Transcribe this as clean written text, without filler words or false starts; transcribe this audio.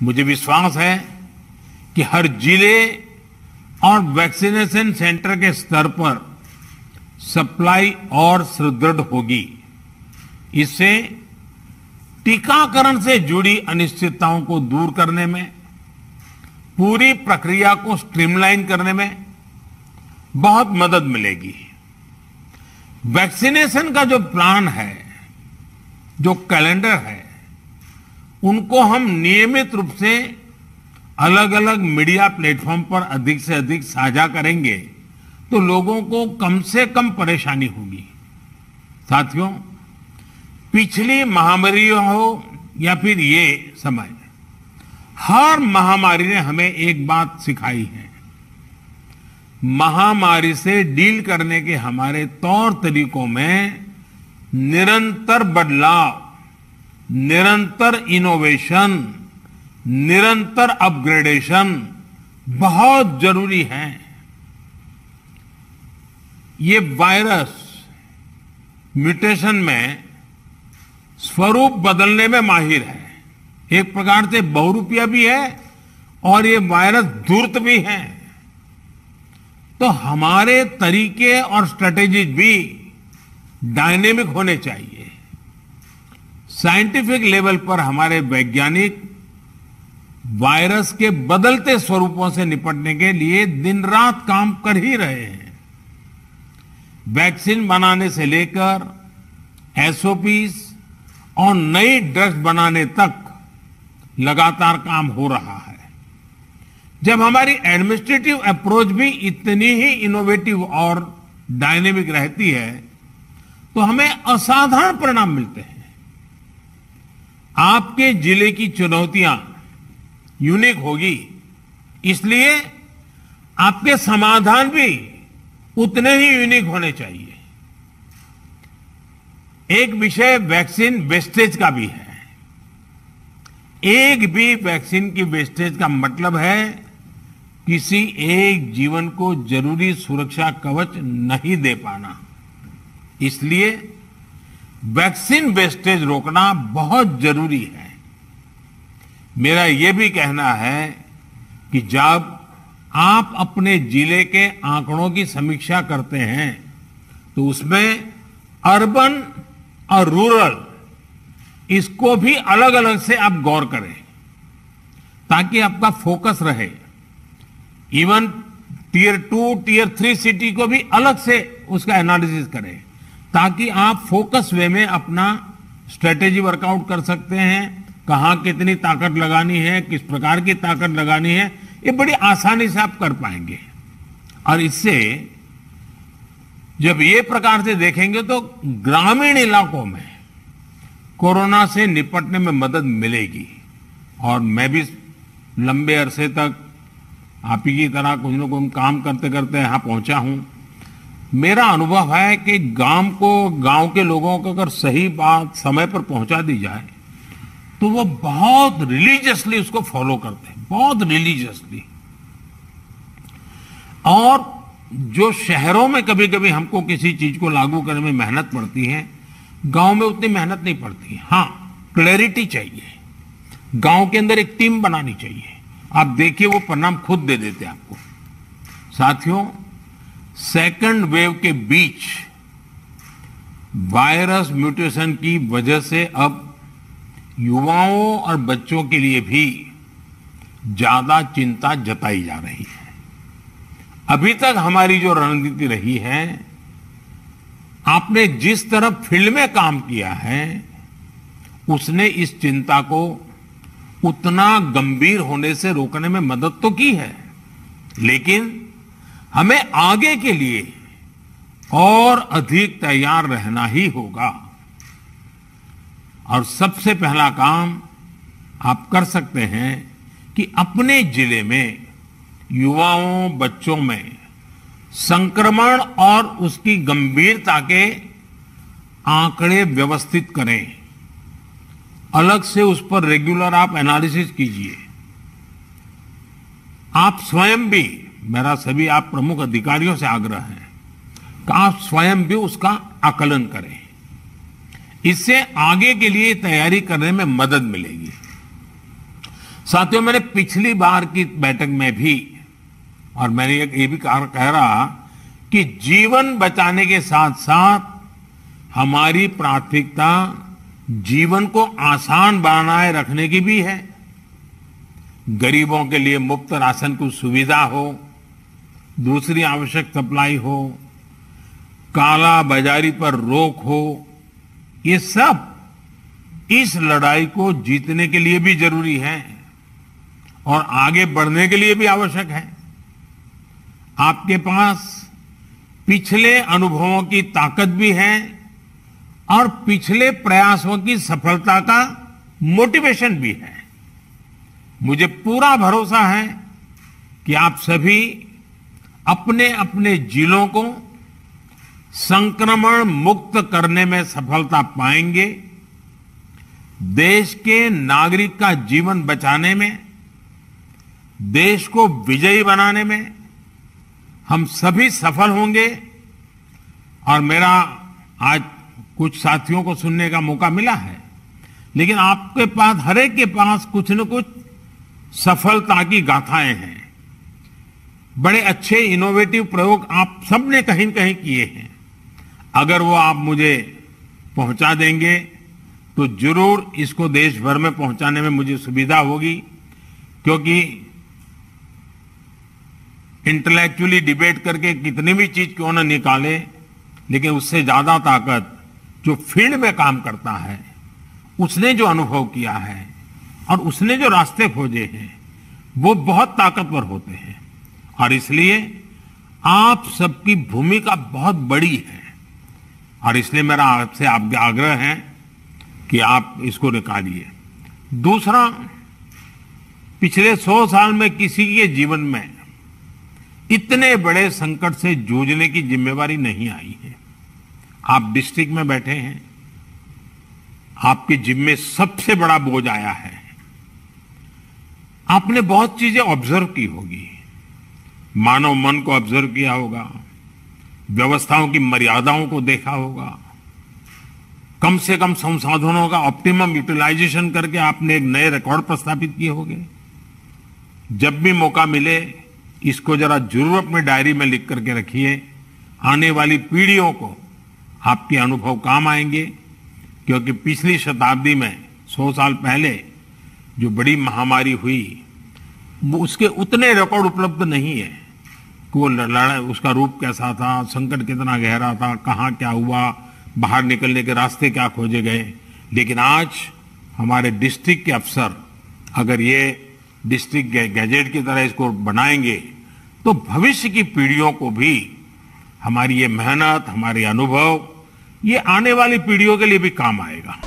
मुझे विश्वास है कि हर जिले और वैक्सीनेशन सेंटर के स्तर पर सप्लाई और सुदृढ़ होगी। इससे टीकाकरण से जुड़ी अनिश्चितताओं को दूर करने में, पूरी प्रक्रिया को स्ट्रीमलाइन करने में बहुत मदद मिलेगी। वैक्सीनेशन का जो प्लान है, जो कैलेंडर है, उनको हम नियमित रूप से अलग अलग मीडिया प्लेटफॉर्म पर अधिक से अधिक साझा करेंगे तो लोगों को कम से कम परेशानी होगी। साथियों, पिछली महामारी हो या फिर ये समय, हर महामारी ने हमें एक बात सिखाई है। महामारी से डील करने के हमारे तौर तरीकों में निरंतर बदलाव, निरंतर इनोवेशन, निरंतर अपग्रेडेशन बहुत जरूरी है। ये वायरस म्यूटेशन में स्वरूप बदलने में माहिर है। एक प्रकार से बहुरूपिया भी है और ये वायरस धूर्त भी है। तो हमारे तरीके और स्ट्रेटेजीज भी डायनेमिक होने चाहिए। साइंटिफिक लेवल पर हमारे वैज्ञानिक वायरस के बदलते स्वरूपों से निपटने के लिए दिन रात काम कर ही रहे हैं। वैक्सीन बनाने से लेकर एसओपीज और नई ड्रग्स बनाने तक लगातार काम हो रहा है। जब हमारी एडमिनिस्ट्रेटिव अप्रोच भी इतनी ही इनोवेटिव और डायनेमिक रहती है तो हमें असाधारण परिणाम मिलते हैं। आपके जिले की चुनौतियां यूनिक होगी, इसलिए आपके समाधान भी उतने ही यूनिक होने चाहिए। एक विषय वैक्सीन वेस्टेज का भी है। एक भी वैक्सीन की वेस्टेज का मतलब है किसी एक जीवन को जरूरी सुरक्षा कवच नहीं दे पाना। इसलिए वैक्सीन वेस्टेज रोकना बहुत जरूरी है। मेरा यह भी कहना है कि जब आप अपने जिले के आंकड़ों की समीक्षा करते हैं तो उसमें अर्बन और रूरल, इसको भी अलग अलग से आप गौर करें ताकि आपका फोकस रहे। इवन टियर 2, टियर 3 सिटी को भी अलग से उसका एनालिसिस करें ताकि आप फोकस वे में अपना स्ट्रेटेजी वर्कआउट कर सकते हैं। कहां कितनी ताकत लगानी है, किस प्रकार की ताकत लगानी है, ये बड़ी आसानी से आप कर पाएंगे। और इससे जब ये प्रकार से देखेंगे तो ग्रामीण इलाकों में कोरोना से निपटने में मदद मिलेगी। और मैं भी लंबे अरसे तक आप ही की तरह कुछ न कुछ काम करते करते यहां पहुंचा हूं। मेरा अनुभव है कि गांव के लोगों को अगर सही बात समय पर पहुंचा दी जाए तो वो बहुत रिलीजियसली उसको फॉलो करते हैं, बहुत रिलीजियसली। और जो शहरों में कभी कभी हमको किसी चीज को लागू करने में मेहनत पड़ती है, गांव में उतनी मेहनत नहीं पड़ती। हाँ, क्लैरिटी चाहिए, गांव के अंदर एक टीम बनानी चाहिए। आप देखिए वो परिणाम खुद दे देते हैं आपको। साथियों, सेकंड वेव के बीच वायरस म्यूटेशन की वजह से अब युवाओं और बच्चों के लिए भी ज्यादा चिंता जताई जा रही है। अभी तक हमारी जो रणनीति रही है, आपने जिस तरह फील्ड में काम किया है, उसने इस चिंता को उतना गंभीर होने से रोकने में मदद तो की है, लेकिन हमें आगे के लिए और अधिक तैयार रहना ही होगा। और सबसे पहला काम आप कर सकते हैं कि अपने जिले में युवाओं, बच्चों में संक्रमण और उसकी गंभीरता के आंकड़े व्यवस्थित करें। अलग से उस पर रेगुलर आप एनालिसिस कीजिए। आप स्वयं भी, मेरा सभी आप प्रमुख अधिकारियों से आग्रह है कि आप स्वयं भी उसका आकलन करें। इससे आगे के लिए तैयारी करने में मदद मिलेगी। साथियों, मैंने पिछली बार की बैठक में भी, और मैंने ये भी कह रहा कि जीवन बचाने के साथ साथ हमारी प्राथमिकता जीवन को आसान बनाए रखने की भी है। गरीबों के लिए मुफ्त राशन की सुविधा हो, दूसरी आवश्यक सप्लाई हो, काला बाजारी पर रोक हो, ये सब इस लड़ाई को जीतने के लिए भी जरूरी है और आगे बढ़ने के लिए भी आवश्यक है। आपके पास पिछले अनुभवों की ताकत भी है और पिछले प्रयासों की सफलता का मोटिवेशन भी है। मुझे पूरा भरोसा है कि आप सभी अपने अपने जिलों को संक्रमण मुक्त करने में सफलता पाएंगे। देश के नागरिक का जीवन बचाने में, देश को विजयी बनाने में हम सभी सफल होंगे। और मेरा आज कुछ साथियों को सुनने का मौका मिला है, लेकिन आपके पास, हर एक के पास कुछ न कुछ सफलता की गाथाएं हैं। बड़े अच्छे इनोवेटिव प्रयोग आप सबने कहीं न कहीं किए हैं। अगर वो आप मुझे पहुंचा देंगे तो जरूर इसको देश भर में पहुंचाने में मुझे सुविधा होगी, क्योंकि इंटेलेक्चुअली डिबेट करके कितनी भी चीज क्यों न निकाले, लेकिन उससे ज्यादा ताकत जो फील्ड में काम करता है, उसने जो अनुभव किया है और उसने जो रास्ते खोजे हैं, वो बहुत ताकतवर होते हैं। और इसलिए आप सबकी भूमिका बहुत बड़ी है और इसलिए मेरा आपसे आग्रह है कि आप इसको निकालिए। दूसरा, पिछले 100 साल में किसी के जीवन में इतने बड़े संकट से जूझने की जिम्मेवारी नहीं आई है। आप डिस्ट्रिक्ट में बैठे हैं, आपके जिम्मे सबसे बड़ा बोझ आया है। आपने बहुत चीजें ऑब्जर्व की होगी, मानव मन को ऑब्जर्व किया होगा, व्यवस्थाओं की मर्यादाओं को देखा होगा, कम से कम संसाधनों का ऑप्टिमम यूटिलाइजेशन करके आपने एक नए रिकॉर्ड प्रस्थापित किए होंगे। जब भी मौका मिले इसको जरा जरूर अपनी डायरी में लिख करके रखिए। आने वाली पीढ़ियों को आपके अनुभव काम आएंगे, क्योंकि पिछली शताब्दी में 100 साल पहले जो बड़ी महामारी हुई, वो उसके उतने रिकॉर्ड उपलब्ध नहीं है कि वो लड़ाई, उसका रूप कैसा था, संकट कितना गहरा था, कहाँ क्या हुआ, बाहर निकलने के रास्ते क्या खोजे गए। लेकिन आज हमारे डिस्ट्रिक्ट के अफसर अगर ये डिस्ट्रिक्ट गैजेट की तरह इसको बनाएंगे तो भविष्य की पीढ़ियों को भी हमारी ये मेहनत, हमारे अनुभव, ये आने वाली पीढ़ियों के लिए भी काम आएगा।